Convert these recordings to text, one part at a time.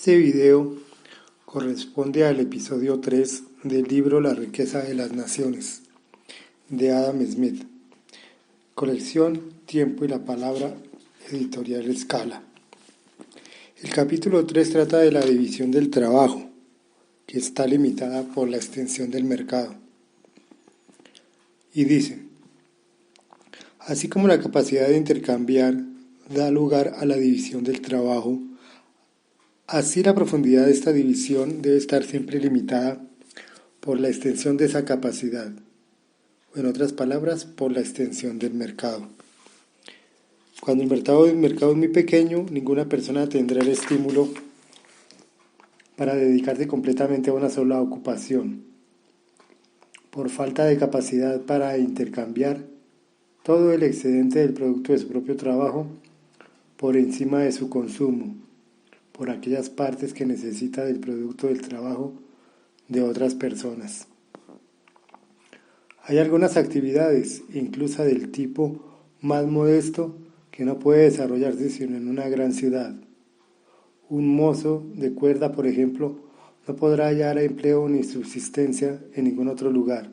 Este video corresponde al episodio 3 del libro La riqueza de las naciones, de Adam Smith, colección Tiempo y la Palabra, editorial Escala. El capítulo 3 trata de la división del trabajo, que está limitada por la extensión del mercado. Y dice: así como la capacidad de intercambiar da lugar a la división del trabajo, así la profundidad de esta división debe estar siempre limitada por la extensión de esa capacidad, o en otras palabras, por la extensión del mercado. Cuando el mercado es muy pequeño, ninguna persona tendrá el estímulo para dedicarse completamente a una sola ocupación. Por falta de capacidad para intercambiar todo el excedente del producto de su propio trabajo por encima de su consumo, por aquellas partes que necesita del producto del trabajo de otras personas. Hay algunas actividades, incluso del tipo más modesto, que no puede desarrollarse sino en una gran ciudad. Un mozo de cuerda, por ejemplo, no podrá hallar empleo ni subsistencia en ningún otro lugar.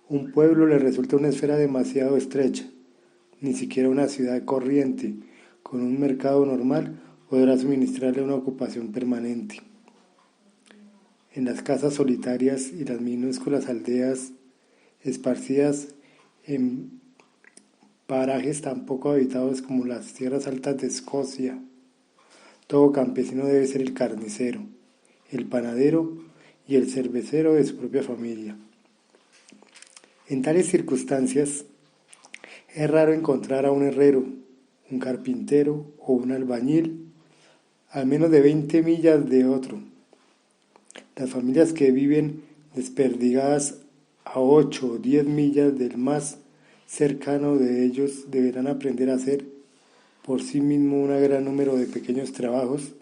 Un pueblo le resulta una esfera demasiado estrecha. Ni siquiera una ciudad corriente, con un mercado normal, podrá suministrarle una ocupación permanente. En las casas solitarias y las minúsculas aldeas esparcidas en parajes tan poco habitados como las tierras altas de Escocia, todo campesino debe ser el carnicero, el panadero y el cervecero de su propia familia. En tales circunstancias, es raro encontrar a un herrero, un carpintero o un albañil a menos de 20 millas de otro. Las familias que viven desperdigadas a 8 o 10 millas del más cercano de ellos deberán aprender a hacer por sí mismos un gran número de pequeños trabajos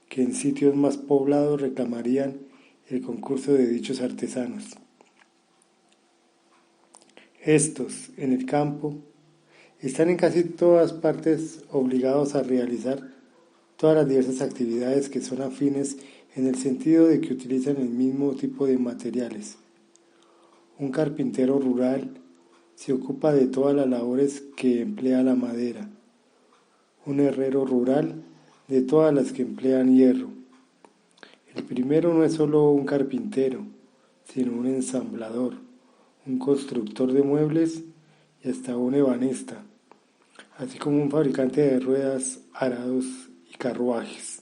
que en sitios más poblados reclamarían el concurso de dichos artesanos. Estos, en el campo, están en casi todas partes obligados a realizar todas las diversas actividades que son afines en el sentido de que utilizan el mismo tipo de materiales. Un carpintero rural se ocupa de todas las labores que emplea la madera. Un herrero rural de todas las que emplean hierro. El primero no es solo un carpintero, sino un ensamblador, un constructor de muebles y hasta un ebanista, así como un fabricante de ruedas, arados y carruajes.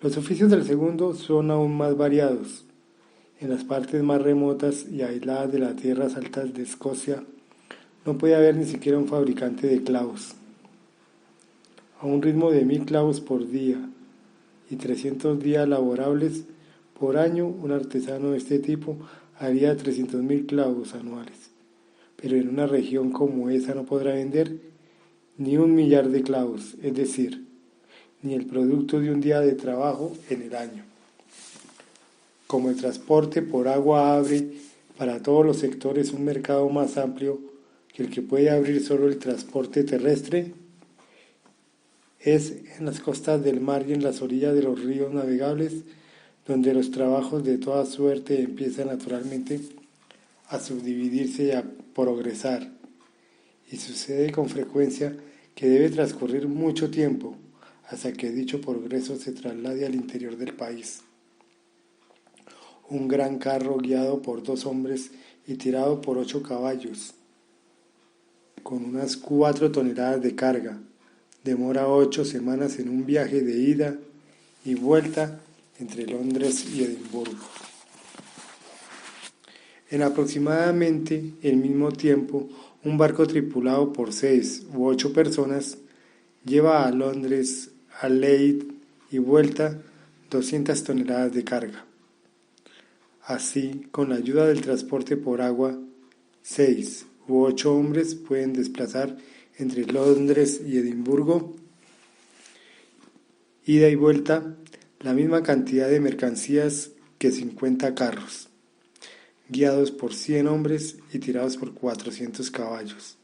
Los oficios del segundo son aún más variados. En las partes más remotas y aisladas de las tierras altas de Escocia no puede haber ni siquiera un fabricante de clavos. A un ritmo de 1000 clavos por día y 300 días laborables por año, un artesano de este tipo haría 300.000 clavos anuales, pero en una región como esa no podrá vender ni 1.000.000 de clavos, es decir, ni el producto de un día de trabajo en el año. Como el transporte por agua abre para todos los sectores un mercado más amplio que el que puede abrir solo el transporte terrestre, es en las costas del mar y en las orillas de los ríos navegables donde los trabajos de toda suerte empiezan naturalmente a subdividirse y a progresar, y sucede con frecuencia que debe transcurrir mucho tiempo hasta que dicho progreso se traslade al interior del país. Un gran carro guiado por 2 hombres y tirado por 8 caballos, con unas 4 toneladas de carga, demora 8 semanas en un viaje de ida y vuelta entre Londres y Edimburgo. En aproximadamente el mismo tiempo, un barco tripulado por 6 u 8 personas lleva a Londres, a Leith y vuelta 200 toneladas de carga. Así, con la ayuda del transporte por agua, 6 u 8 hombres pueden desplazar entre Londres y Edimburgo, ida y vuelta, la misma cantidad de mercancías que 50 carros, guiados por 100 hombres y tirados por 400 caballos.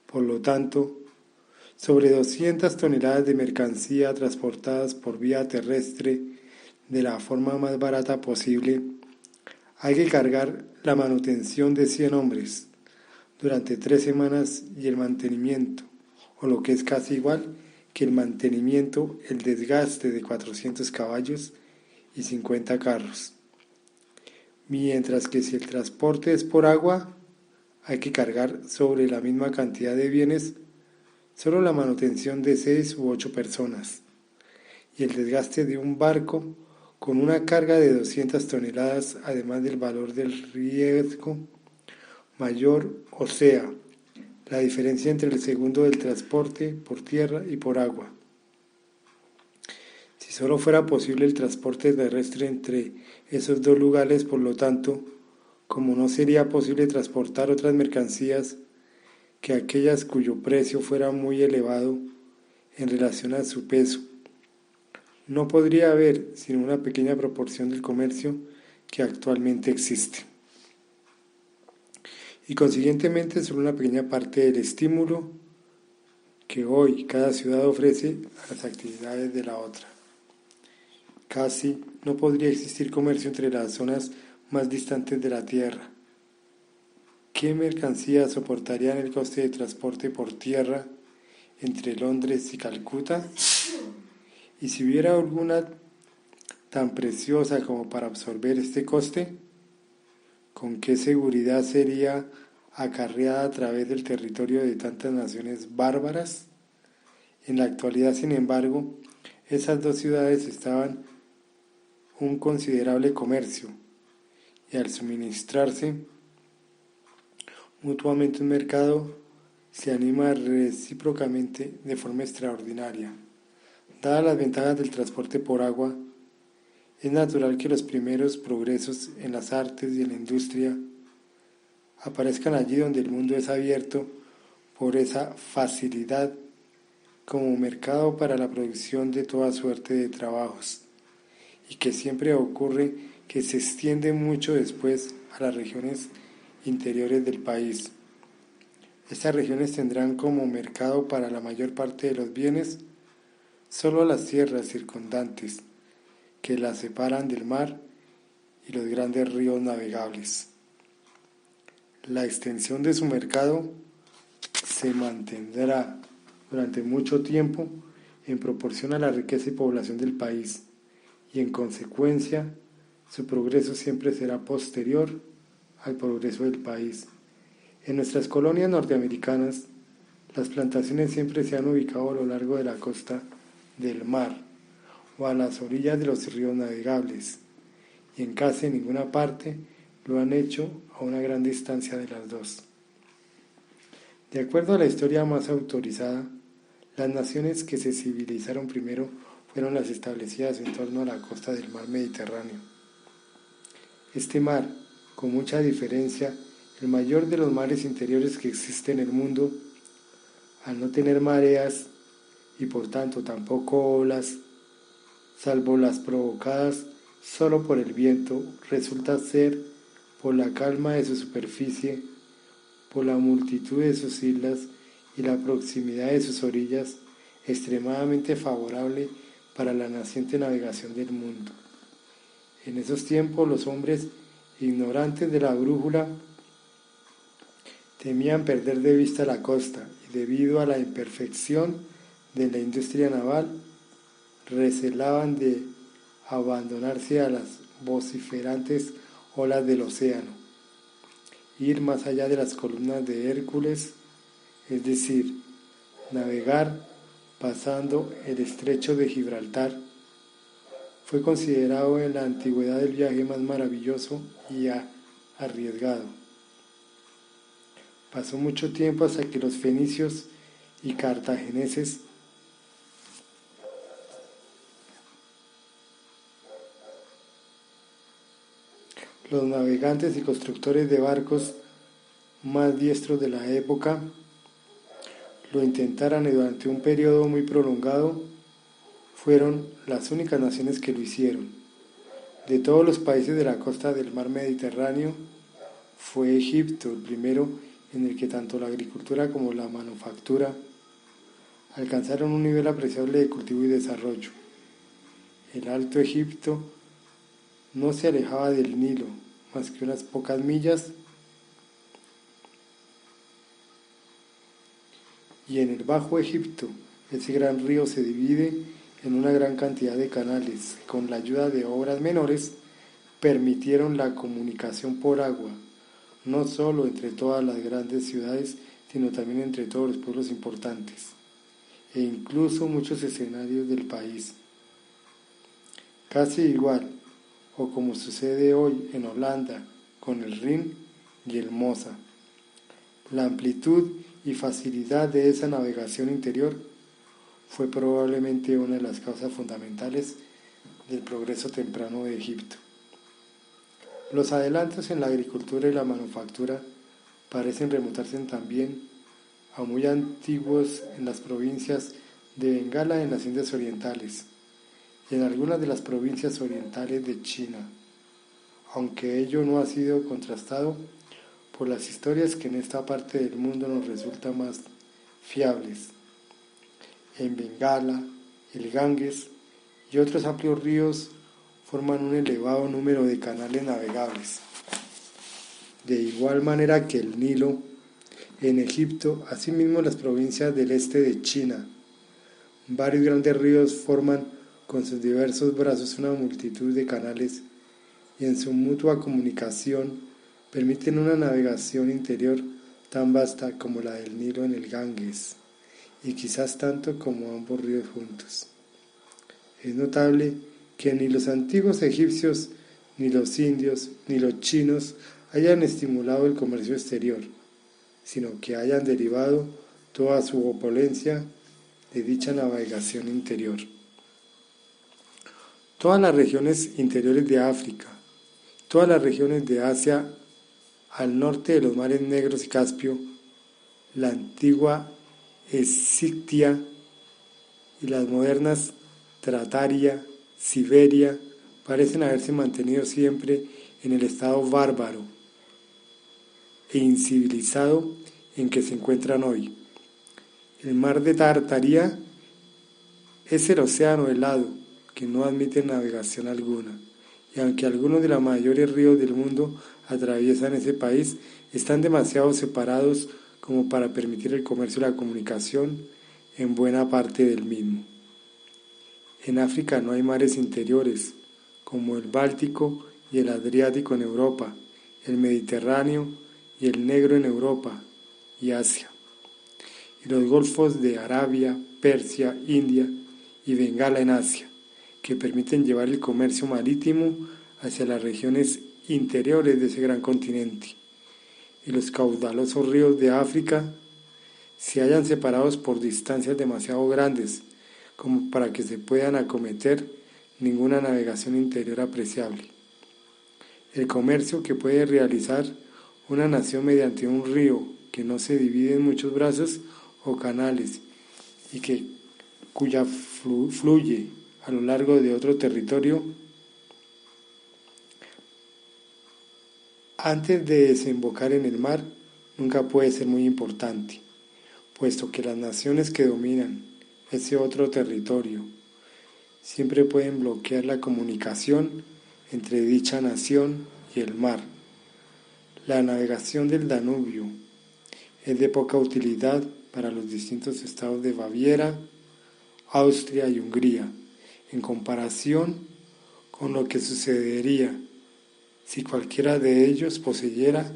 Por lo tanto, sobre 200 toneladas de mercancía transportadas por vía terrestre de la forma más barata posible, hay que cargar la manutención de 100 hombres durante 3 semanas y el mantenimiento, o lo que es casi igual que el mantenimiento, el desgaste de 400 caballos y 50 carros. Mientras que si el transporte es por agua, hay que cargar sobre la misma cantidad de bienes solo la manutención de 6 u 8 personas y el desgaste de un barco con una carga de 200 toneladas, además del valor del riesgo mayor, o sea, la diferencia entre el segundo del transporte por tierra y por agua. Si solo fuera posible el transporte terrestre entre esos dos lugares, por lo tanto, como no sería posible transportar otras mercancías que aquellas cuyo precio fuera muy elevado en relación a su peso, no podría haber sino una pequeña proporción del comercio que actualmente existe. Y consiguientemente solo una pequeña parte del estímulo que hoy cada ciudad ofrece a las actividades de la otra. Casi no podría existir comercio entre las zonas más distantes de la Tierra. ¿Qué mercancías soportarían el coste de transporte por tierra entre Londres y Calcuta? Y si hubiera alguna tan preciosa como para absorber este coste, ¿con qué seguridad sería acarreada a través del territorio de tantas naciones bárbaras? En la actualidad, sin embargo, esas dos ciudades estaban un considerable comercio y al suministrarse mutuamente un mercado se anima recíprocamente de forma extraordinaria. Dadas las ventajas del transporte por agua, es natural que los primeros progresos en las artes y en la industria aparezcan allí donde el mundo es abierto por esa facilidad como mercado para la producción de toda suerte de trabajos, y que siempre ocurre que se extiende mucho después a las regiones interiores del país. Estas regiones tendrán como mercado para la mayor parte de los bienes solo las tierras circundantes que las separan del mar y los grandes ríos navegables. La extensión de su mercado se mantendrá durante mucho tiempo en proporción a la riqueza y población del país, y en consecuencia su progreso siempre será posterior al progreso del país. En nuestras colonias norteamericanas, las plantaciones siempre se han ubicado a lo largo de la costa del mar o a las orillas de los ríos navegables, y en casi ninguna parte lo han hecho a una gran distancia de las dos. De acuerdo a la historia más autorizada, las naciones que se civilizaron primero fueron las establecidas en torno a la costa del mar Mediterráneo. Este mar, con mucha diferencia, el mayor de los mares interiores que existe en el mundo, al no tener mareas y por tanto tampoco olas, salvo las provocadas solo por el viento, resulta ser, por la calma de su superficie, por la multitud de sus islas y la proximidad de sus orillas, extremadamente favorable para la naciente navegación del mundo. En esos tiempos los hombres ignorantes de la brújula temían perder de vista la costa y debido a la imperfección de la industria naval recelaban de abandonarse a las vociferantes olas del océano, ir más allá de las columnas de Hércules, es decir, navegar pasando el estrecho de Gibraltar. Fue considerado en la antigüedad el viaje más maravilloso y arriesgado. Pasó mucho tiempo hasta que los fenicios y cartagineses los navegantes y constructores de barcos más diestros de la época lo intentaran, y durante un periodo muy prolongado fueron las únicas naciones que lo hicieron. De todos los países de la costa del mar Mediterráneo, fue Egipto el primero en el que tanto la agricultura como la manufactura alcanzaron un nivel apreciable de cultivo y desarrollo. El Alto Egipto no se alejaba del Nilo más que unas pocas millas, y en el Bajo Egipto ese gran río se divide en una gran cantidad de canales que, con la ayuda de obras menores, permitieron la comunicación por agua, no solo entre todas las grandes ciudades, sino también entre todos los pueblos importantes, e incluso muchos escenarios del país. Casi igual, o como sucede hoy en Holanda con el Rin y el Mosa. La amplitud y facilidad de esa navegación interior fue probablemente una de las causas fundamentales del progreso temprano de Egipto. Los adelantos en la agricultura y la manufactura parecen remontarse también a muy antiguos en las provincias de Bengala en las Indias Orientales y en algunas de las provincias orientales de China, aunque ello no ha sido contrastado por las historias que en esta parte del mundo nos resultan más fiables. En Bengala, el Ganges y otros amplios ríos forman un elevado número de canales navegables. De igual manera que el Nilo, en Egipto, asimismo las provincias del este de China, varios grandes ríos forman con sus diversos brazos una multitud de canales y en su mutua comunicación permiten una navegación interior tan vasta como la del Nilo en el Ganges, y quizás tanto como ambos ríos juntos. Es notable que ni los antiguos egipcios, ni los indios, ni los chinos hayan estimulado el comercio exterior, sino que hayan derivado toda su opulencia de dicha navegación interior. Todas las regiones interiores de África, todas las regiones de Asia al norte de los mares Negros y Caspio, la antigua Escitia y las modernas Trataria, Siberia, parecen haberse mantenido siempre en el estado bárbaro e incivilizado en que se encuentran hoy. El mar de Tartaria es el océano helado que no admite navegación alguna, y aunque algunos de los mayores ríos del mundo atraviesan ese país, están demasiado separados como para permitir el comercio y la comunicación en buena parte del mismo. En África no hay mares interiores, como el Báltico y el Adriático en Europa, el Mediterráneo y el Negro en Europa y Asia, y los golfos de Arabia, Persia, India y Bengala en Asia, que permiten llevar el comercio marítimo hacia las regiones interiores de ese gran continente. Y los caudalosos ríos de África se hallan separados por distancias demasiado grandes como para que se puedan acometer ninguna navegación interior apreciable. El comercio que puede realizar una nación mediante un río que no se divide en muchos brazos o canales y cuya fluye a lo largo de otro territorio antes de desembocar en el mar, nunca puede ser muy importante, puesto que las naciones que dominan ese otro territorio siempre pueden bloquear la comunicación entre dicha nación y el mar. La navegación del Danubio es de poca utilidad para los distintos estados de Baviera, Austria y Hungría, en comparación con lo que sucedería si cualquiera de ellos poseyera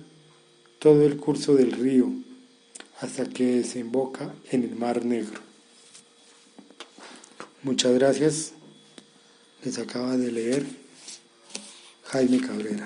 todo el curso del río hasta que desemboca en el Mar Negro. Muchas gracias. Les acaba de leer Jaime Cabrera.